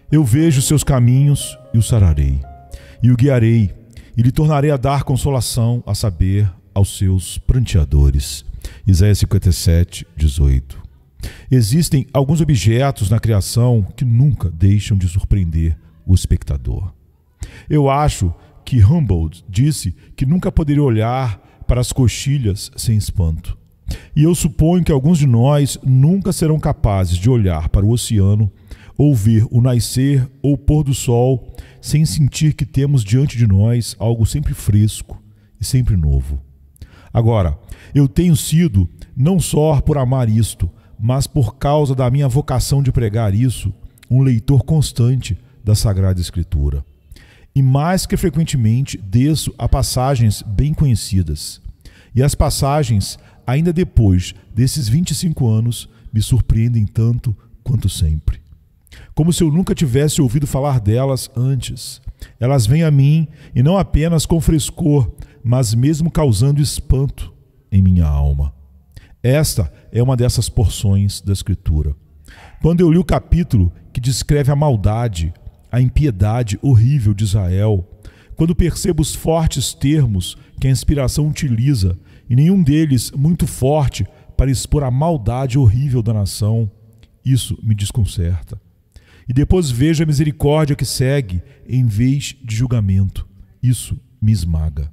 Eu vejo seus caminhos e o sararei, e o guiarei, e lhe tornarei a dar consolação, a saber, aos seus pranteadores. Isaías 57, 18. Existem alguns objetos na criação que nunca deixam de surpreender o espectador. Eu acho que Humboldt disse que nunca poderia olhar para as coxilhas sem espanto. E eu suponho que alguns de nós nunca serão capazes de olhar para o oceano ou ver o nascer ou o pôr do sol sem sentir que temos diante de nós algo sempre fresco e sempre novo. Agora, eu tenho sido, não só por amar isto, mas por causa da minha vocação de pregar isso, um leitor constante da Sagrada Escritura. E mais que frequentemente desço a passagens bem conhecidas. E as passagens, ainda depois desses 25 anos, me surpreendem tanto quanto sempre. Como se eu nunca tivesse ouvido falar delas antes. Elas vêm a mim, e não apenas com frescor, mas mesmo causando espanto em minha alma. Esta é uma dessas porções da Escritura. Quando eu li o capítulo que descreve a maldade, a impiedade horrível de Israel, quando percebo os fortes termos que a inspiração utiliza, e nenhum deles muito forte para expor a maldade horrível da nação, isso me desconcerta. E depois vejo a misericórdia que segue em vez de julgamento. Isso me esmaga.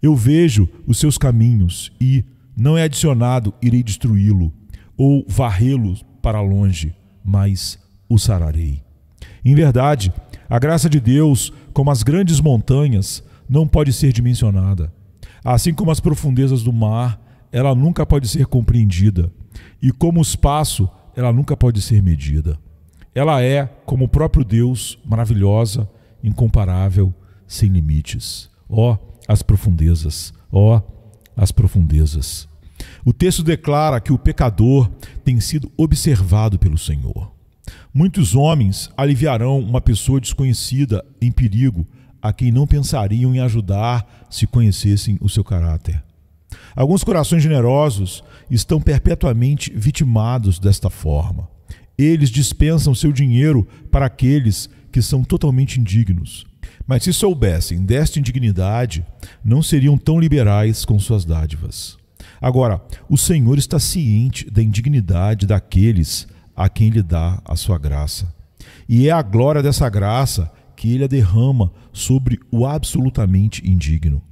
Eu vejo os seus caminhos e, não é adicionado, irei destruí-lo ou varrê-lo para longe, mas o sararei. Em verdade, a graça de Deus, como as grandes montanhas, não pode ser dimensionada. Assim como as profundezas do mar, ela nunca pode ser compreendida. E como o espaço, ela nunca pode ser medida. Ela é, como o próprio Deus, maravilhosa, incomparável, sem limites. Ó, as profundezas! Ó, as profundezas! O texto declara que o pecador tem sido observado pelo Senhor. Muitos homens aliviarão uma pessoa desconhecida em perigo a quem não pensariam em ajudar se conhecessem o seu caráter. Alguns corações generosos estão perpetuamente vitimados desta forma. Eles dispensam seu dinheiro para aqueles que são totalmente indignos. Mas se soubessem desta indignidade, não seriam tão liberais com suas dádivas. Agora, o Senhor está ciente da indignidade daqueles a quem Ele dá a sua graça. E é a glória dessa graça que Ele a derrama sobre o absolutamente indigno.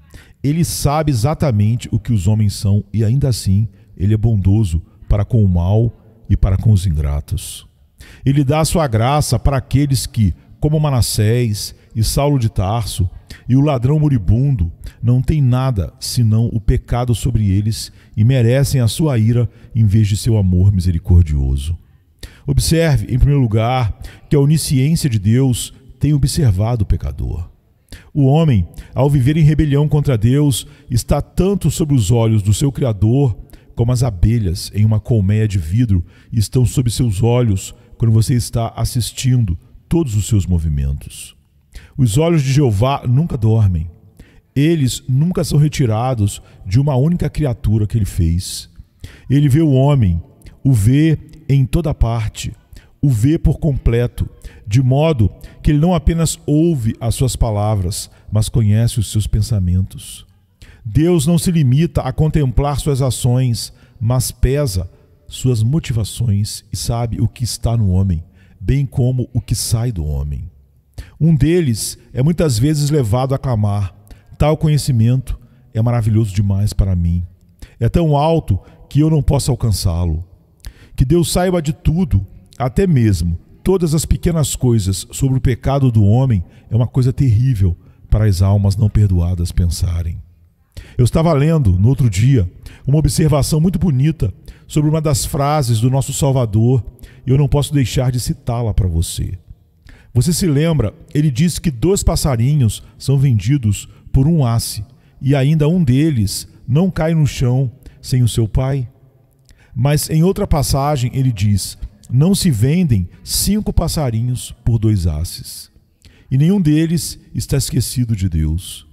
Ele sabe exatamente o que os homens são e ainda assim Ele é bondoso para com o mal e para com os ingratos. Ele dá a sua graça para aqueles que, como Manassés e Saulo de Tarso e o ladrão moribundo, não têm nada senão o pecado sobre eles e merecem a sua ira em vez de seu amor misericordioso. Observe, em primeiro lugar, que a onisciência de Deus tem observado o pecador. O homem, ao viver em rebelião contra Deus, está tanto sob os olhos do seu Criador, como as abelhas em uma colmeia de vidro estão sob seus olhos quando você está assistindo todos os seus movimentos. Os olhos de Jeová nunca dormem. Eles nunca são retirados de uma única criatura que Ele fez. Ele vê o homem, o vê em toda parte, o vê por completo, de modo que Ele não apenas ouve as suas palavras, mas conhece os seus pensamentos. Deus não se limita a contemplar suas ações, mas pesa suas motivações e sabe o que está no homem, bem como o que sai do homem. Um deles é muitas vezes levado a clamar: tal conhecimento é maravilhoso demais para mim. É tão alto que eu não posso alcançá-lo. Que Deus saiba de tudo, até mesmo todas as pequenas coisas sobre o pecado do homem, é uma coisa terrível para as almas não perdoadas pensarem. Eu estava lendo, no outro dia, uma observação muito bonita sobre uma das frases do nosso Salvador, e eu não posso deixar de citá-la para você. Você se lembra, ele disse que 2 passarinhos são vendidos por um asse, e ainda um deles não cai no chão sem o seu pai? Mas em outra passagem ele diz: não se vendem 5 passarinhos por 2 asses. E nenhum deles está esquecido de Deus.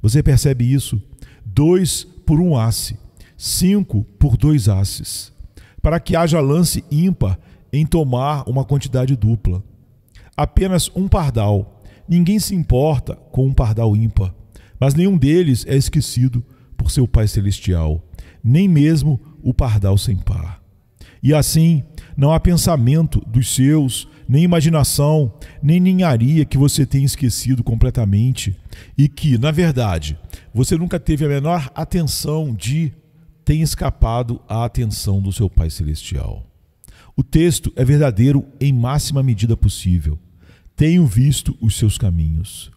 Você percebe isso? 2 por 1 asse, 5 por 2 asses, para que haja lance ímpar em tomar uma quantidade dupla. Apenas um pardal. Ninguém se importa com um pardal ímpar, mas nenhum deles é esquecido por seu Pai Celestial, nem mesmo o pardal sem par. E assim, não há pensamento dos seus, nem imaginação, nem ninharia que você tenha esquecido completamente e que, na verdade, você nunca teve a menor atenção tenha escapado à atenção do seu Pai Celestial. O texto é verdadeiro em máxima medida possível. Tenho visto os seus caminhos.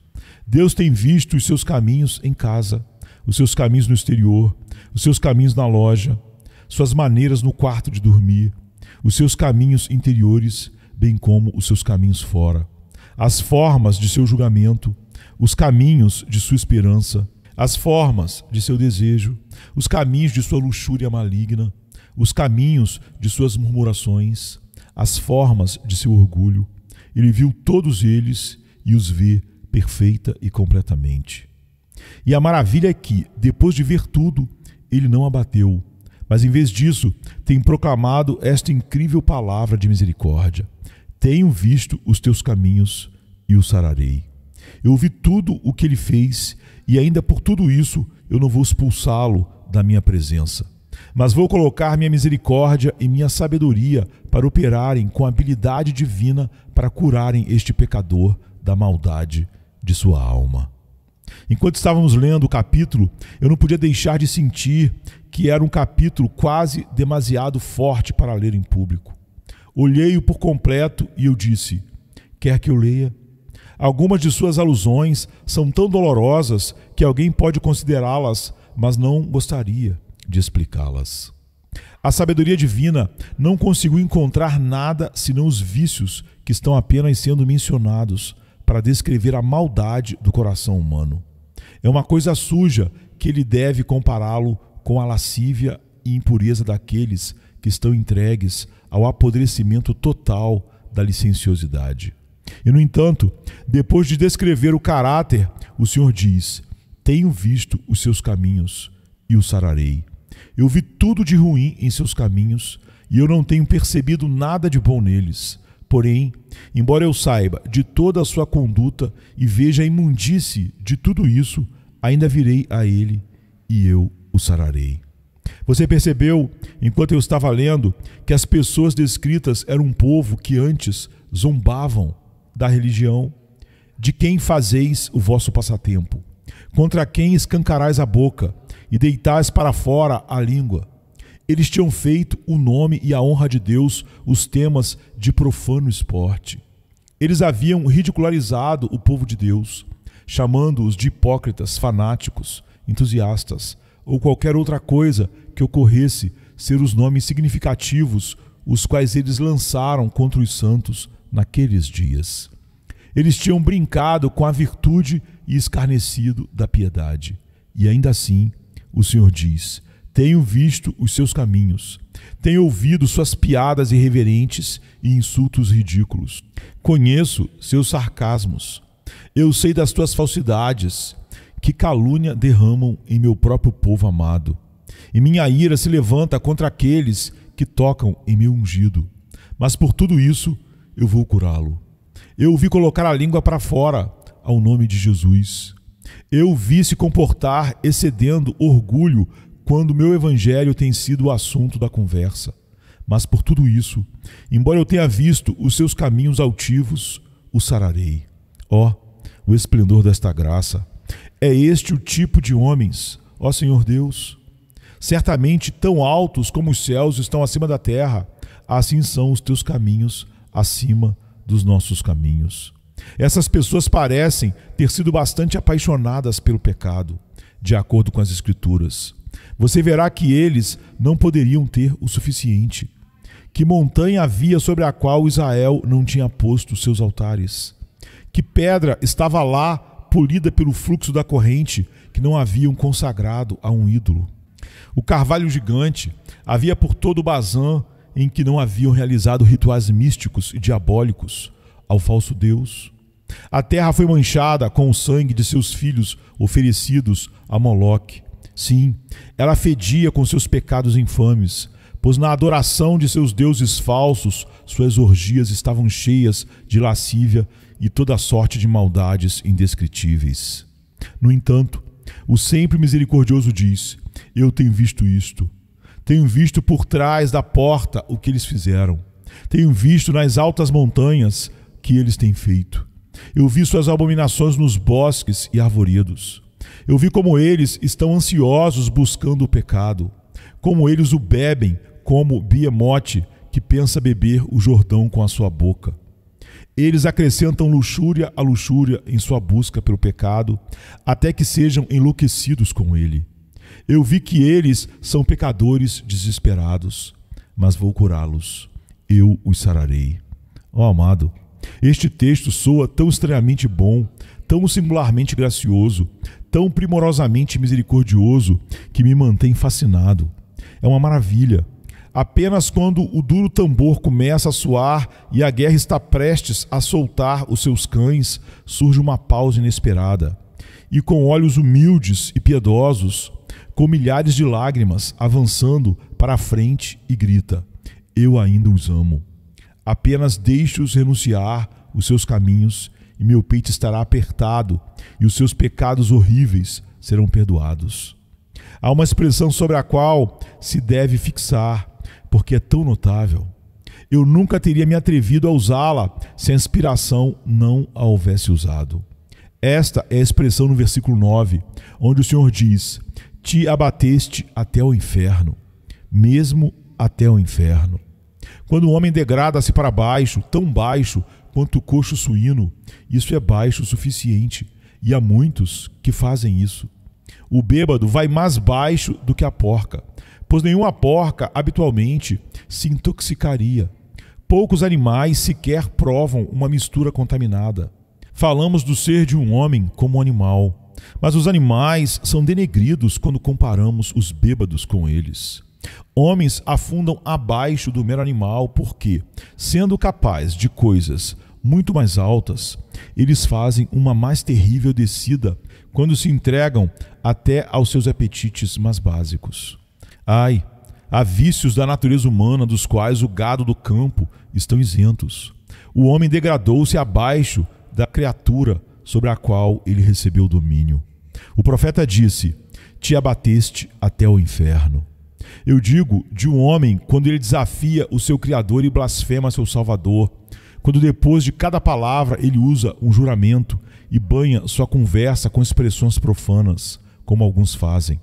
Deus tem visto os seus caminhos em casa, os seus caminhos no exterior, os seus caminhos na loja, suas maneiras no quarto de dormir, os seus caminhos interiores, bem como os seus caminhos fora, as formas de seu julgamento, os caminhos de sua esperança, as formas de seu desejo, os caminhos de sua luxúria maligna, os caminhos de suas murmurações, as formas de seu orgulho. Ele viu todos eles e os vê perfeita e completamente. E a maravilha é que, depois de ver tudo, ele não abateu, mas em vez disso, tem proclamado esta incrível palavra de misericórdia: tenho visto os teus caminhos e os sararei. Eu vi tudo o que ele fez e ainda por tudo isso eu não vou expulsá-lo da minha presença, mas vou colocar minha misericórdia e minha sabedoria para operarem com habilidade divina para curarem este pecador da maldade de sua alma. Enquanto estávamos lendo o capítulo, eu não podia deixar de sentir que era um capítulo quase demasiado forte para ler em público. Olhei-o por completo e eu disse: quer que eu leia? Algumas de suas alusões são tão dolorosas que alguém pode considerá-las, mas não gostaria de explicá-las. A sabedoria divina não conseguiu encontrar nada senão os vícios que estão apenas sendo mencionados para descrever a maldade do coração humano. É uma coisa suja que ele deve compará-lo com a lascívia e impureza daqueles que estão entregues ao apodrecimento total da licenciosidade. E, no entanto, depois de descrever o caráter, o Senhor diz: tenho visto os seus caminhos e os sararei. Eu vi tudo de ruim em seus caminhos e eu não tenho percebido nada de bom neles. Porém, embora eu saiba de toda a sua conduta e veja a imundície de tudo isso, ainda virei a ele e eu o sararei. Você percebeu, enquanto eu estava lendo, que as pessoas descritas eram um povo que antes zombavam da religião, de quem fazeis o vosso passatempo, contra quem escancarais a boca e deitais para fora a língua. Eles tinham feito o nome e a honra de Deus os temas de profano esporte. Eles haviam ridicularizado o povo de Deus, chamando-os de hipócritas, fanáticos, entusiastas ou qualquer outra coisa que ocorresse ser os nomes significativos os quais eles lançaram contra os santos naqueles dias. Eles tinham brincado com a virtude e escarnecido da piedade. E ainda assim, o Senhor diz: tenho visto os seus caminhos, tenho ouvido suas piadas irreverentes e insultos ridículos. Conheço seus sarcasmos. Eu sei das tuas falsidades, que calúnia derramam em meu próprio povo amado. E minha ira se levanta contra aqueles que tocam em meu ungido. Mas por tudo isso, eu vou curá-lo. Eu o vi colocar a língua para fora ao nome de Jesus. Eu o vi se comportar excedendo orgulho quando meu evangelho tem sido o assunto da conversa. Mas por tudo isso, embora eu tenha visto os seus caminhos altivos, o sararei. Ó, o esplendor desta graça! É este o tipo de homens, ó Senhor Deus? Certamente tão altos como os céus estão acima da terra, assim são os teus caminhos acima dos nossos caminhos. Essas pessoas parecem ter sido bastante apaixonadas pelo pecado, de acordo com as Escrituras. Você verá que eles não poderiam ter o suficiente. Que montanha havia sobre a qual Israel não tinha posto seus altares? Que pedra estava lá, polida pelo fluxo da corrente, que não haviam consagrado a um ídolo? O carvalho gigante havia por todo o Bazã, em que não haviam realizado rituais místicos e diabólicos ao falso Deus. A terra foi manchada com o sangue de seus filhos oferecidos a Moloque. Sim, ela fedia com seus pecados infames, pois na adoração de seus deuses falsos, suas orgias estavam cheias de lascívia e toda sorte de maldades indescritíveis. No entanto, o sempre misericordioso diz: eu tenho visto isto. Tenho visto por trás da porta o que eles fizeram. Tenho visto nas altas montanhas que eles têm feito. Eu vi suas abominações nos bosques e arvoredos. Eu vi como eles estão ansiosos buscando o pecado, como eles o bebem como Beemote que pensa beber o Jordão com a sua boca. Eles acrescentam luxúria à luxúria em sua busca pelo pecado, até que sejam enlouquecidos com ele. Eu vi que eles são pecadores desesperados, mas vou curá-los. Eu os sararei. Ó amado, este texto soa tão estranhamente bom, tão singularmente gracioso, tão primorosamente misericordioso, que me mantém fascinado. É uma maravilha. Apenas quando o duro tambor começa a soar e a guerra está prestes a soltar os seus cães, surge uma pausa inesperada. E com olhos humildes e piedosos, com milhares de lágrimas, avançando para a frente e grita: eu ainda os amo. Apenas deixe-os renunciar os seus caminhos e meu peito estará apertado e os seus pecados horríveis serão perdoados. Há uma expressão sobre a qual se deve fixar, porque é tão notável. Eu nunca teria me atrevido a usá-la se a inspiração não a houvesse usado. Esta é a expressão no versículo 9, onde o Senhor diz: te abateste até o inferno, mesmo até o inferno. Quando o homem degrada-se para baixo, tão baixo quanto o coxo suíno, isso é baixo o suficiente, e há muitos que fazem isso. O bêbado vai mais baixo do que a porca, pois nenhuma porca habitualmente se intoxicaria. Poucos animais sequer provam uma mistura contaminada. Falamos do ser de um homem como um animal, mas os animais são denegridos quando comparamos os bêbados com eles. Homens afundam abaixo do mero animal porque, sendo capaz de coisas muito mais altas, eles fazem uma mais terrível descida quando se entregam até aos seus apetites mais básicos. Ai, há vícios da natureza humana dos quais o gado do campo estão isentos. O homem degradou-se abaixo da criatura sobre a qual ele recebeu o domínio. O profeta disse: te abateste até o inferno. Eu digo de um homem quando ele desafia o seu Criador e blasfema seu Salvador, quando depois de cada palavra ele usa um juramento e banha sua conversa com expressões profanas, como alguns fazem.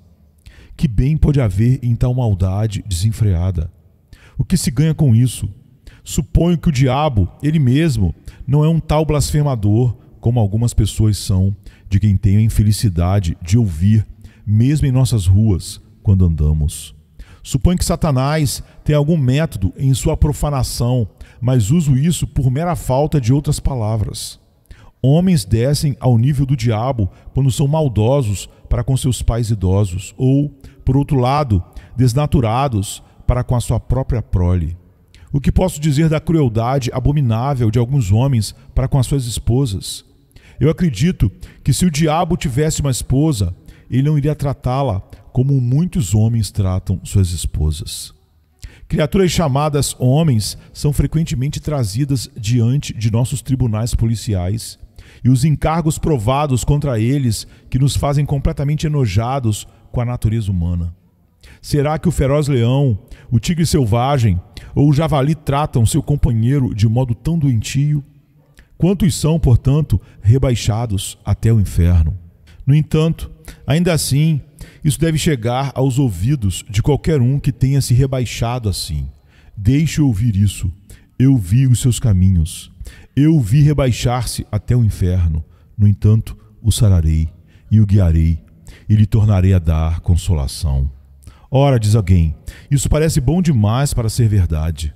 Que bem pode haver em tal maldade desenfreada? O que se ganha com isso? Suponho que o diabo, ele mesmo, não é um tal blasfemador como algumas pessoas são, de quem tenho a infelicidade de ouvir, mesmo em nossas ruas, quando andamos. Suponho que Satanás tem algum método em sua profanação, mas uso isso por mera falta de outras palavras. Homens descem ao nível do diabo quando são maldosos para com seus pais idosos, ou, por outro lado, desnaturados para com a sua própria prole. O que posso dizer da crueldade abominável de alguns homens para com as suas esposas? Eu acredito que se o diabo tivesse uma esposa, ele não iria tratá-la como muitos homens tratam suas esposas. Criaturas chamadas homens são frequentemente trazidas diante de nossos tribunais policiais, e os encargos provados contra eles que nos fazem completamente enojados com a natureza humana. Será que o feroz leão, o tigre selvagem ou o javali tratam seu companheiro de modo tão doentio? Quantos são, portanto, rebaixados até o inferno? No entanto, ainda assim, isso deve chegar aos ouvidos de qualquer um que tenha se rebaixado assim. Deixe ouvir isso. Eu vi os seus caminhos. Eu o vi rebaixar-se até o inferno. No entanto, o sararei e o guiarei e lhe tornarei a dar consolação. Ora, diz alguém, isso parece bom demais para ser verdade.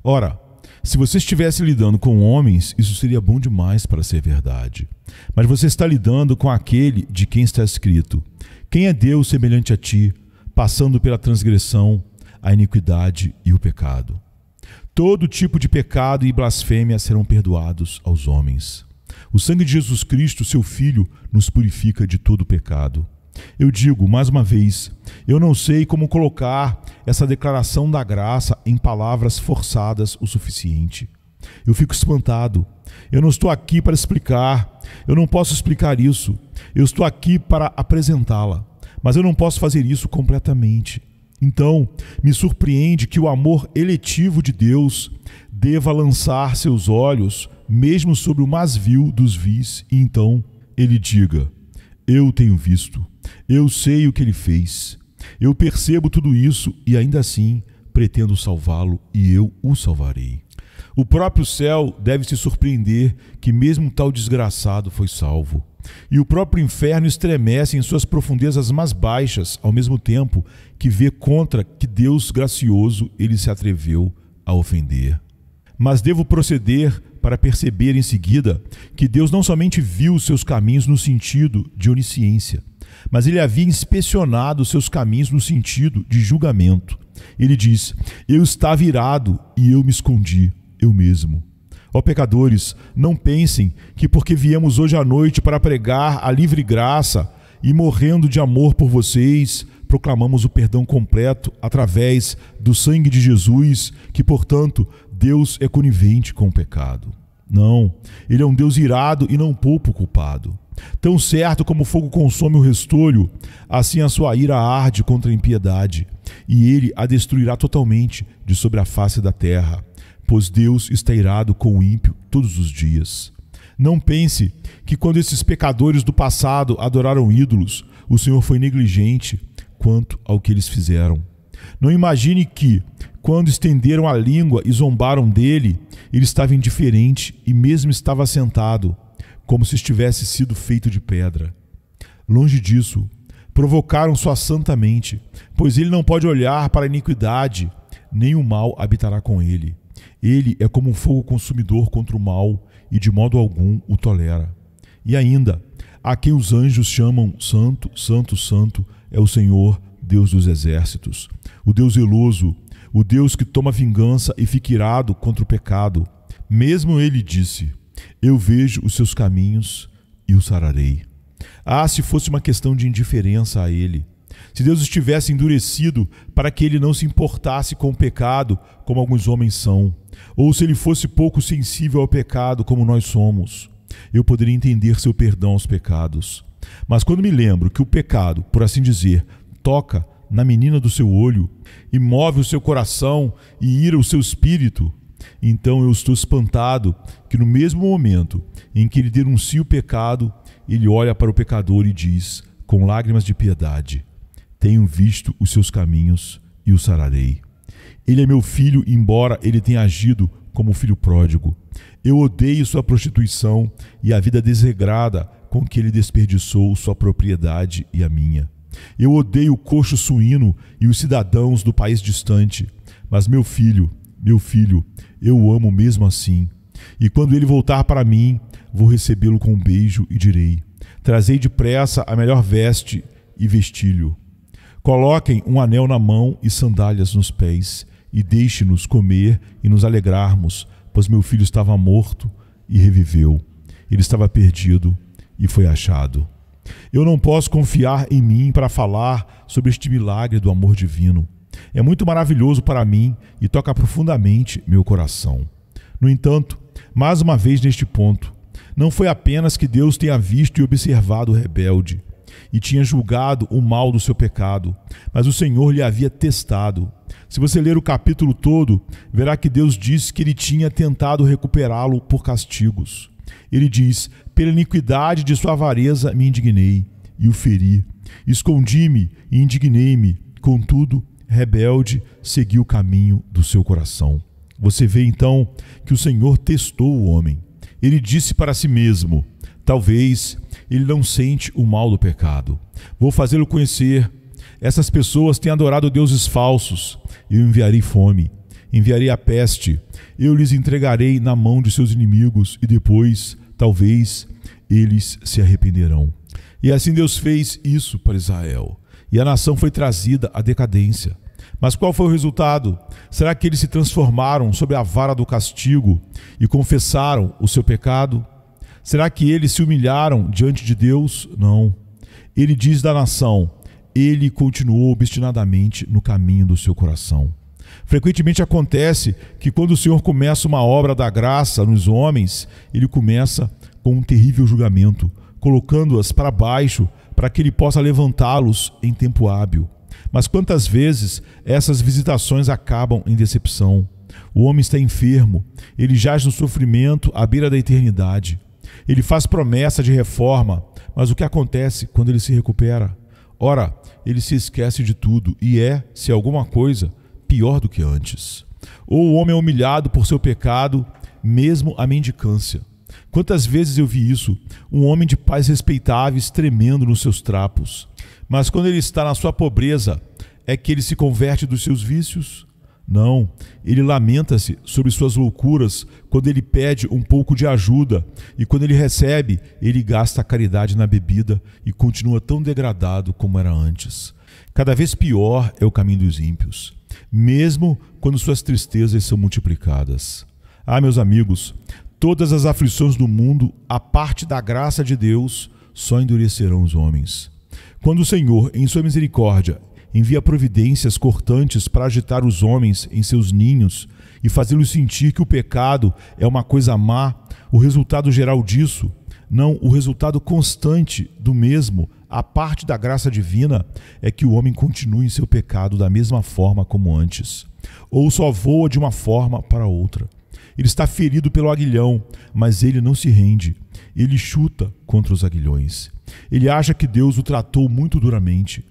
Ora, se você estivesse lidando com homens, isso seria bom demais para ser verdade. Mas você está lidando com aquele de quem está escrito: quem é Deus semelhante a ti, passando pela transgressão, a iniquidade e o pecado? Todo tipo de pecado e blasfêmia serão perdoados aos homens. O sangue de Jesus Cristo, seu Filho, nos purifica de todo pecado. Eu digo, mais uma vez, eu não sei como colocar essa declaração da graça em palavras forçadas o suficiente. Eu fico espantado. Eu não estou aqui para explicar. Eu não posso explicar isso. Eu estou aqui para apresentá-la. Mas eu não posso fazer isso completamente. Então, me surpreende que o amor eletivo de Deus deva lançar seus olhos mesmo sobre o mais vil dos vis, e então ele diga: eu tenho visto, eu sei o que ele fez, eu percebo tudo isso e ainda assim pretendo salvá-lo e eu o salvarei. O próprio céu deve se surpreender que mesmo tal desgraçado foi salvo. E o próprio inferno estremece em suas profundezas mais baixas, ao mesmo tempo que vê contra que Deus gracioso ele se atreveu a ofender. Mas devo proceder para perceber em seguida que Deus não somente viu seus caminhos no sentido de onisciência, mas ele havia inspecionado seus caminhos no sentido de julgamento. Ele diz: eu estava irado e eu me escondi, eu mesmo. Ó pecadores, não pensem que porque viemos hoje à noite para pregar a livre graça e morrendo de amor por vocês, proclamamos o perdão completo através do sangue de Jesus, que, portanto, Deus é conivente com o pecado. Não, Ele é um Deus irado e não poupa o culpado. Tão certo como o fogo consome o restolho, assim a sua ira arde contra a impiedade, e Ele a destruirá totalmente de sobre a face da terra, pois Deus está irado com o ímpio todos os dias. Não pense que quando esses pecadores do passado adoraram ídolos, o Senhor foi negligente quanto ao que eles fizeram. Não imagine que, quando estenderam a língua e zombaram dele, ele estava indiferente e mesmo estava sentado, como se estivesse sido feito de pedra. Longe disso, provocaram sua santa mente, pois ele não pode olhar para a iniquidade, nem o mal habitará com ele. Ele é como um fogo consumidor contra o mal e de modo algum o tolera. E ainda, a quem os anjos chamam Santo, Santo, Santo, é o Senhor, Deus dos exércitos, o Deus zeloso, o Deus que toma vingança e fica irado contra o pecado. Mesmo ele disse: eu vejo os seus caminhos e o sararei. Ah, se fosse uma questão de indiferença a ele! Se Deus estivesse endurecido para que ele não se importasse com o pecado, como alguns homens são, ou se ele fosse pouco sensível ao pecado, como nós somos, eu poderia entender seu perdão aos pecados. Mas quando me lembro que o pecado, por assim dizer, toca na menina do seu olho e move o seu coração e ira o seu espírito, então eu estou espantado que no mesmo momento em que ele denuncia o pecado, ele olha para o pecador e diz, com lágrimas de piedade: tenho visto os seus caminhos e o sararei. Ele é meu filho, embora ele tenha agido como filho pródigo. Eu odeio sua prostituição e a vida desregrada com que ele desperdiçou sua propriedade e a minha. Eu odeio o coxo suíno e os cidadãos do país distante. Mas meu filho, eu o amo mesmo assim. E quando ele voltar para mim, vou recebê-lo com um beijo e direi: trazei depressa a melhor veste e vestilho. Coloquem um anel na mão e sandálias nos pés, e deixe-nos comer e nos alegrarmos, pois meu filho estava morto e reviveu. Ele estava perdido e foi achado. Eu não posso confiar em mim para falar sobre este milagre do amor divino. É muito maravilhoso para mim e toca profundamente meu coração. No entanto, mais uma vez neste ponto, não foi apenas que Deus tenha visto e observado o rebelde e tinha julgado o mal do seu pecado, mas o Senhor lhe havia testado. Se você ler o capítulo todo, verá que Deus disse que ele tinha tentado recuperá-lo por castigos. Ele diz: pela iniquidade de sua avareza me indignei e o feri. Escondi-me e indignei-me, contudo, rebelde, segui o caminho do seu coração. Você vê então que o Senhor testou o homem. Ele disse para si mesmo: talvez ele não sente o mal do pecado. Vou fazê-lo conhecer. Essas pessoas têm adorado deuses falsos. Eu enviarei fome, enviarei a peste. Eu lhes entregarei na mão de seus inimigos e depois, talvez, eles se arrependerão. E assim Deus fez isso para Israel. E a nação foi trazida à decadência. Mas qual foi o resultado? Será que eles se transformaram sob a vara do castigo e confessaram o seu pecado? Será que eles se humilharam diante de Deus? Não. Ele diz da nação: ele continuou obstinadamente no caminho do seu coração. Frequentemente acontece que quando o Senhor começa uma obra da graça nos homens, ele começa com um terrível julgamento, colocando-as para baixo para que ele possa levantá-los em tempo hábil. Mas quantas vezes essas visitações acabam em decepção? O homem está enfermo, ele jaz no sofrimento à beira da eternidade. Ele faz promessa de reforma, mas o que acontece quando ele se recupera? Ora, ele se esquece de tudo e é, se alguma coisa, pior do que antes. Ou o homem é humilhado por seu pecado, mesmo a mendicância. Quantas vezes eu vi isso? Um homem de pais respeitáveis tremendo nos seus trapos. Mas quando ele está na sua pobreza, é que ele se converte dos seus vícios? Não, ele lamenta-se sobre suas loucuras quando ele pede um pouco de ajuda e quando ele recebe, ele gasta a caridade na bebida e continua tão degradado como era antes. Cada vez pior é o caminho dos ímpios, mesmo quando suas tristezas são multiplicadas. Ah, meus amigos, todas as aflições do mundo, à parte da graça de Deus, só endurecerão os homens. Quando o Senhor, em sua misericórdia, envia providências cortantes para agitar os homens em seus ninhos e fazê-los sentir que o pecado é uma coisa má, o resultado geral disso, não o resultado constante do mesmo, a parte da graça divina, é que o homem continue em seu pecado da mesma forma como antes, ou só voa de uma forma para outra. Ele está ferido pelo aguilhão, mas ele não se rende. Ele chuta contra os aguilhões. Ele acha que Deus o tratou muito duramente.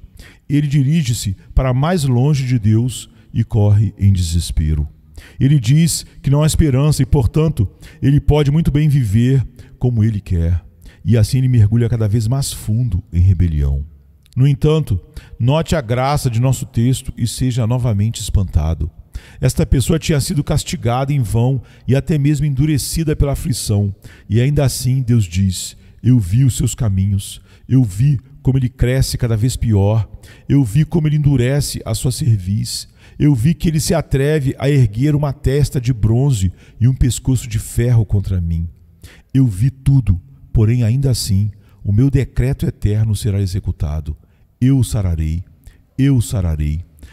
Ele dirige-se para mais longe de Deus e corre em desespero. Ele diz que não há esperança e, portanto, ele pode muito bem viver como ele quer. E assim ele mergulha cada vez mais fundo em rebelião. No entanto, note a graça de nosso texto e seja novamente espantado. Esta pessoa tinha sido castigada em vão e até mesmo endurecida pela aflição. E ainda assim Deus diz: eu vi os seus caminhos, eu vi como ele cresce cada vez pior, eu vi como ele endurece a sua cerviz, eu vi que ele se atreve a erguer uma testa de bronze e um pescoço de ferro contra mim. Eu vi tudo, porém ainda assim o meu decreto eterno será executado. Eu o sararei,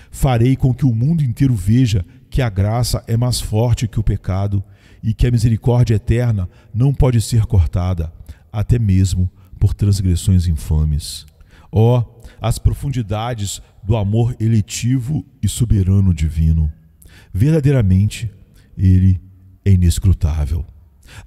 farei com que o mundo inteiro veja que a graça é mais forte que o pecado e que a misericórdia eterna não pode ser cortada, até mesmo por transgressões infames. Ó, as profundidades do amor eletivo e soberano divino! Verdadeiramente, ele é inescrutável.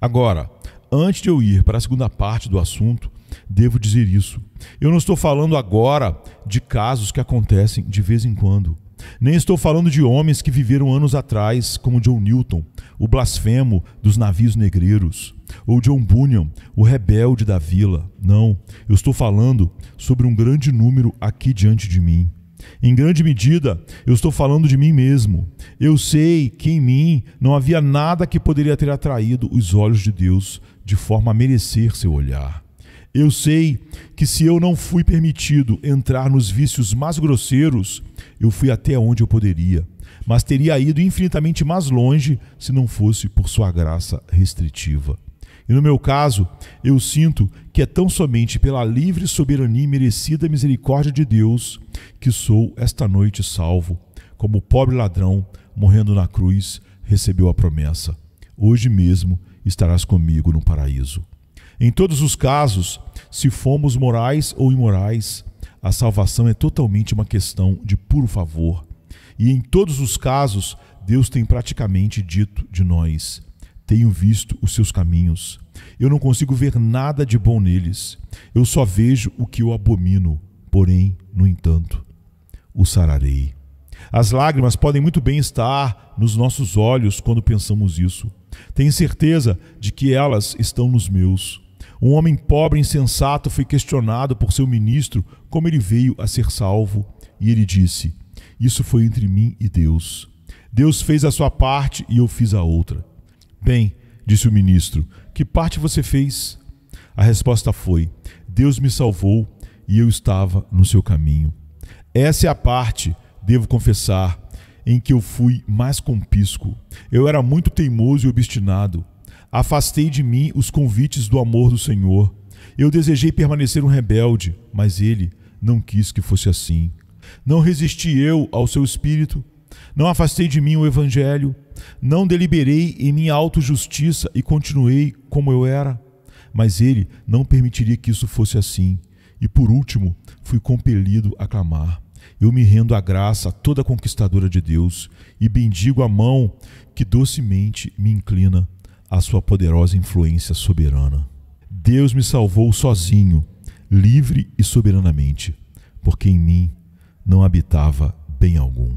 Agora, antes de eu ir para a segunda parte do assunto, devo dizer isso. Eu não estou falando agora de casos que acontecem de vez em quando. Nem estou falando de homens que viveram anos atrás, como John Newton, o blasfemo dos navios negreiros, ou John Bunyan, o rebelde da vila. Não, eu estou falando sobre um grande número aqui diante de mim. Em grande medida, eu estou falando de mim mesmo. Eu sei que em mim não havia nada que poderia ter atraído os olhos de Deus de forma a merecer seu olhar. Eu sei que se eu não fui permitido entrar nos vícios mais grosseiros, eu fui até onde eu poderia, mas teria ido infinitamente mais longe se não fosse por sua graça restritiva. E no meu caso, eu sinto que é tão somente pela livre soberania e merecida misericórdia de Deus que sou esta noite salvo, como o pobre ladrão, morrendo na cruz, recebeu a promessa: hoje mesmo estarás comigo no paraíso. Em todos os casos, se fomos morais ou imorais, a salvação é totalmente uma questão de puro favor. E em todos os casos, Deus tem praticamente dito de nós: tenho visto os seus caminhos. Eu não consigo ver nada de bom neles. Eu só vejo o que eu abomino. Porém, no entanto, o sararei. As lágrimas podem muito bem estar nos nossos olhos quando pensamos isso. Tenho certeza de que elas estão nos meus. Um homem pobre e insensato foi questionado por seu ministro como ele veio a ser salvo, e ele disse: isso foi entre mim e Deus. Deus fez a sua parte e eu fiz a outra. Bem, disse o ministro, que parte você fez? A resposta foi: Deus me salvou e eu estava no seu caminho. Essa é a parte, devo confessar, em que eu fui mais compíscuo. Eu era muito teimoso e obstinado. Afastei de mim os convites do amor do Senhor. Eu desejei permanecer um rebelde, mas ele não quis que fosse assim. Não resisti eu ao seu espírito, não afastei de mim o evangelho, não deliberei em minha autojustiça e continuei como eu era. Mas ele não permitiria que isso fosse assim. E por último, fui compelido a clamar. Eu me rendo à graça toda conquistadora de Deus e bendigo a mão que docemente me inclina à sua poderosa influência soberana. Deus me salvou sozinho, livre e soberanamente, porque em mim não habitava bem algum.